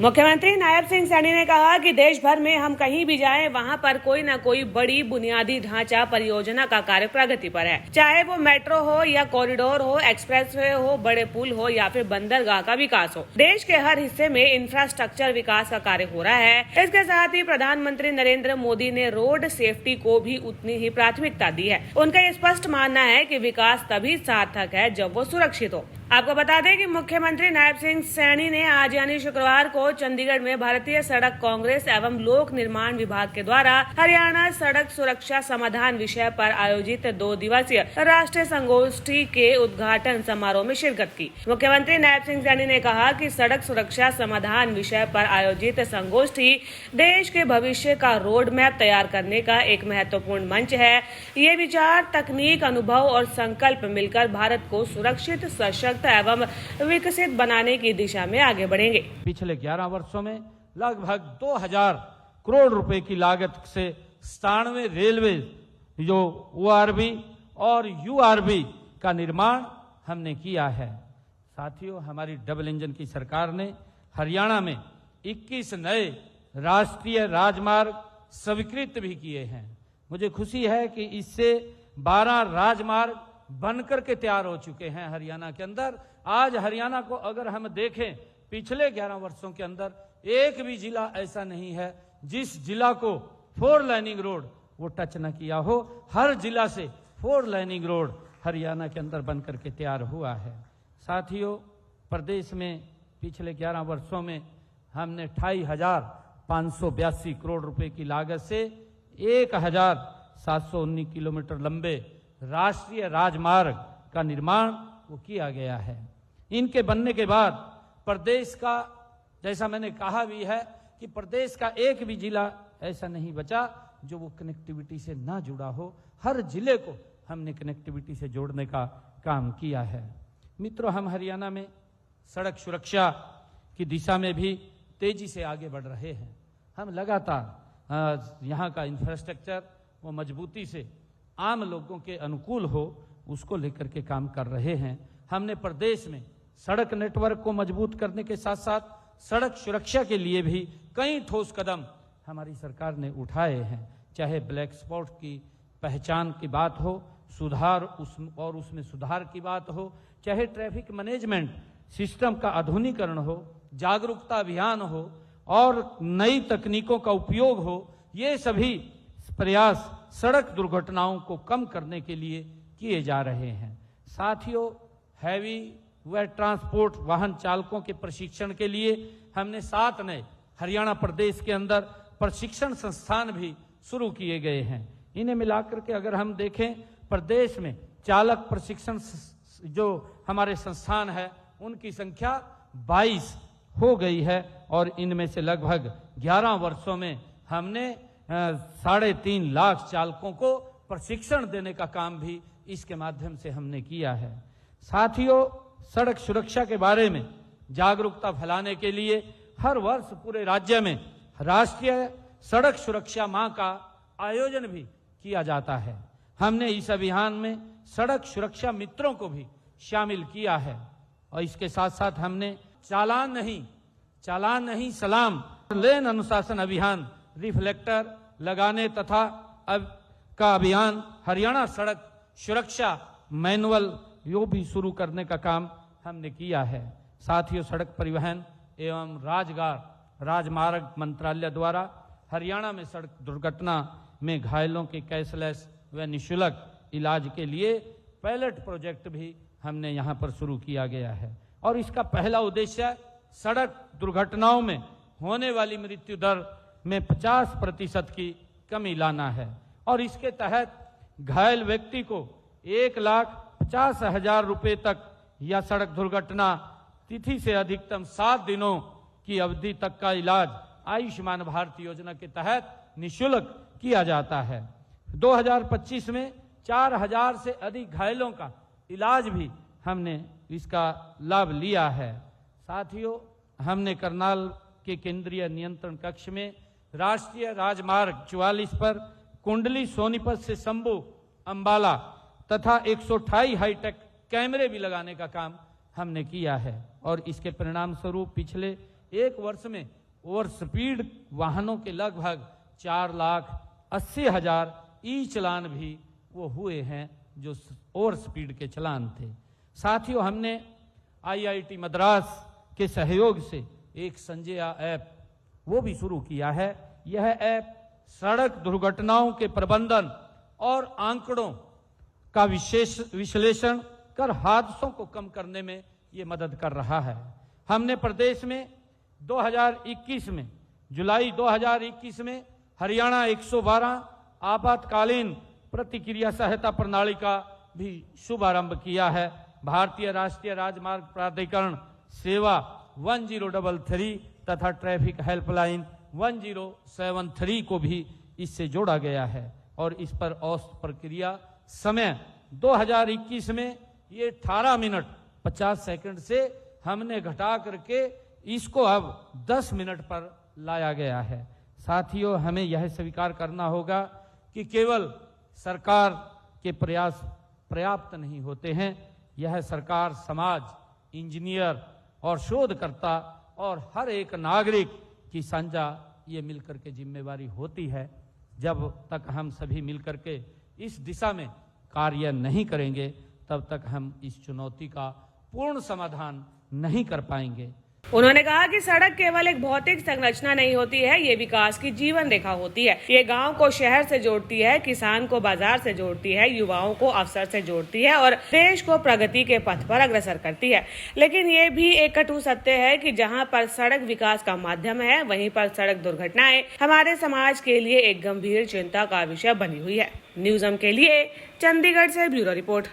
मुख्यमंत्री नायब सिंह सैनी ने कहा कि देश भर में हम कहीं भी जाएं, वहां पर कोई न कोई बड़ी बुनियादी ढांचा परियोजना का कार्य प्रगति पर है। चाहे वो मेट्रो हो या कॉरिडोर हो, एक्सप्रेसवे हो, बड़े पुल हो या फिर बंदरगाह का विकास हो, देश के हर हिस्से में इंफ्रास्ट्रक्चर विकास का कार्य हो रहा है। इसके साथ ही प्रधानमंत्री नरेंद्र मोदी ने रोड सेफ्टी को भी उतनी ही प्राथमिकता दी है। उनका ये स्पष्ट मानना है कि विकास तभी सार्थक है जब वो सुरक्षित हो। आपको बता दें कि मुख्यमंत्री नायब सिंह सैनी ने आज यानी शुक्रवार को चंडीगढ़ में भारतीय सड़क कांग्रेस एवं लोक निर्माण विभाग के द्वारा हरियाणा सड़क सुरक्षा समाधान विषय पर आयोजित 2 दिवसीय राष्ट्रीय संगोष्ठी के उद्घाटन समारोह में शिरकत की। मुख्यमंत्री नायब सिंह सैनी ने कहा कि सड़क सुरक्षा समाधान विषय पर आयोजित संगोष्ठी देश के भविष्य का रोड मैप तैयार करने का एक महत्वपूर्ण मंच है। ये विचार, तकनीक, अनुभव और संकल्प मिलकर भारत को सुरक्षित, सशक्त एवं विकसित बनाने की दिशा में आगे बढ़ेंगे। पिछले 11 वर्षों में लगभग 2000 करोड़ रुपए की लागत से 97 रेलवे जो ORB और URB का निर्माण हमने किया है। साथियों, हमारी डबल इंजन की सरकार ने हरियाणा में 21 नए राष्ट्रीय राजमार्ग स्वीकृत भी किए हैं। मुझे खुशी है कि इससे 12 राजमार्ग बनकर के तैयार हो चुके हैं हरियाणा के अंदर। आज हरियाणा को अगर हम देखें, पिछले 11 वर्षों के अंदर एक भी जिला ऐसा नहीं है जिस जिला को 4 लाइनिंग रोड वो टच न किया हो। हर जिला से 4 लाइनिंग रोड हरियाणा के अंदर बनकर के तैयार हुआ है। साथियों, प्रदेश में पिछले 11 वर्षों में हमने 28,582 करोड़ रुपए की लागत से 1,719 किलोमीटर लंबे राष्ट्रीय राजमार्ग का निर्माण वो किया गया है। इनके बनने के बाद प्रदेश का, जैसा मैंने कहा भी है कि प्रदेश का एक भी जिला ऐसा नहीं बचा जो वो कनेक्टिविटी से ना जुड़ा हो। हर जिले को हमने कनेक्टिविटी से जोड़ने का काम किया है। मित्रों, हम हरियाणा में सड़क सुरक्षा की दिशा में भी तेजी से आगे बढ़ रहे हैं। हम लगातार यहाँ का इंफ्रास्ट्रक्चर वो मजबूती से आम लोगों के अनुकूल हो उसको लेकर के काम कर रहे हैं। हमने प्रदेश में सड़क नेटवर्क को मजबूत करने के साथ साथ सड़क सुरक्षा के लिए भी कई ठोस कदम हमारी सरकार ने उठाए हैं। चाहे ब्लैक स्पॉट की पहचान की बात हो, सुधार उसमें सुधार की बात हो, चाहे ट्रैफिक मैनेजमेंट सिस्टम का आधुनिकीकरण हो, जागरूकता अभियान हो और नई तकनीकों का उपयोग हो, ये सभी प्रयास सड़क दुर्घटनाओं को कम करने के लिए किए जा रहे हैं। साथियों, हैवी व ट्रांसपोर्ट वाहन चालकों के प्रशिक्षण के लिए हमने 7 नए हरियाणा प्रदेश के अंदर प्रशिक्षण संस्थान भी शुरू किए गए हैं। इन्हें मिलाकर के अगर हम देखें, प्रदेश में चालक प्रशिक्षण जो हमारे संस्थान है उनकी संख्या 22 हो गई है और इनमें से लगभग 11 वर्षों में हमने 3.5 लाख चालकों को प्रशिक्षण देने का काम भी इसके माध्यम से हमने किया है। साथियों, सड़क सुरक्षा के बारे में जागरूकता फैलाने के लिए हर वर्ष पूरे राज्य में राष्ट्रीय सड़क सुरक्षा माह का आयोजन भी किया जाता है। हमने इस अभियान में सड़क सुरक्षा मित्रों को भी शामिल किया है और इसके साथ साथ हमने चालान नहीं सलाम लेन अनुशासन अभियान, रिफ्लेक्टर लगाने तथा का अभियान, हरियाणा सड़क सुरक्षा मैनुअल यो भी शुरू करने का काम हमने किया है। साथियों, सड़क परिवहन एवं राजमार्ग मंत्रालय द्वारा हरियाणा में सड़क दुर्घटना में घायलों के कैशलेस व निःशुल्क इलाज के लिए पायलट प्रोजेक्ट भी हमने यहाँ पर शुरू किया गया है और इसका पहला उद्देश्य सड़क दुर्घटनाओं में होने वाली मृत्यु दर में 50% की कमी लाना है और इसके तहत घायल व्यक्ति को 1,50,000 रुपए तक या सड़क दुर्घटना तिथि से अधिकतम 7 दिनों की अवधि तक का इलाज आयुष्मान भारत योजना के तहत निःशुल्क किया जाता है। 2025 में 4,000 से अधिक घायलों का इलाज भी हमने इसका लाभ लिया है। साथियों, हमने करनाल के केंद्रीय नियंत्रण कक्ष में राष्ट्रीय राजमार्ग 44 पर कुंडली सोनीपत से शंभू अंबाला तथा 128 हाईटेक कैमरे भी लगाने का काम हमने किया है और इसके परिणाम स्वरूप पिछले एक वर्ष में ओवर स्पीड वाहनों के लगभग 4,80,000 ई चलान भी वो हुए हैं जो ओवर स्पीड के चलान थे। साथियों, हमने IIT मद्रास के सहयोग से एक संजया ऐप वो भी शुरू किया है। यह ऐप सड़क दुर्घटनाओं के प्रबंधन और आंकड़ों का विश्लेषण कर हादसों को कम करने में ये मदद कर रहा है। हमने प्रदेश में 2021 में जुलाई 2021 में हरियाणा 112 आपातकालीन प्रतिक्रिया सहायता प्रणाली का भी शुभारंभ किया है। भारतीय राष्ट्रीय राजमार्ग प्राधिकरण सेवा 1033 तथा ट्रैफिक हेल्पलाइन 1073 को भी इससे जोड़ा गया है और इस पर औसत प्रक्रिया समय 2021 में ये 18 मिनट 50 सेकंड से हमने घटा करके इसको अब 10 मिनट पर लाया गया है। साथियों, हमें यह स्वीकार करना होगा कि केवल सरकार के प्रयास पर्याप्त नहीं होते हैं। यह सरकार, समाज, इंजीनियर और शोधकर्ता और हर एक नागरिक की साझा ये मिलकर के जिम्मेवारी होती है। जब तक हम सभी मिलकर के इस दिशा में कार्य नहीं करेंगे तब तक हम इस चुनौती का पूर्ण समाधान नहीं कर पाएंगे। उन्होंने कहा कि सड़क केवल एक भौतिक संरचना नहीं होती है, ये विकास की जीवन रेखा होती है। ये गांव को शहर से जोड़ती है, किसान को बाजार से जोड़ती है, युवाओं को अवसर से जोड़ती है और देश को प्रगति के पथ पर अग्रसर करती है। लेकिन ये भी एक कटु सत्य है कि जहां पर सड़क विकास का माध्यम है, वहीं पर सड़क दुर्घटनाएं हमारे समाज के लिए एक गंभीर चिंता का विषय बनी हुई है। न्यूज़म के लिए चंडीगढ़ से ब्यूरो रिपोर्ट।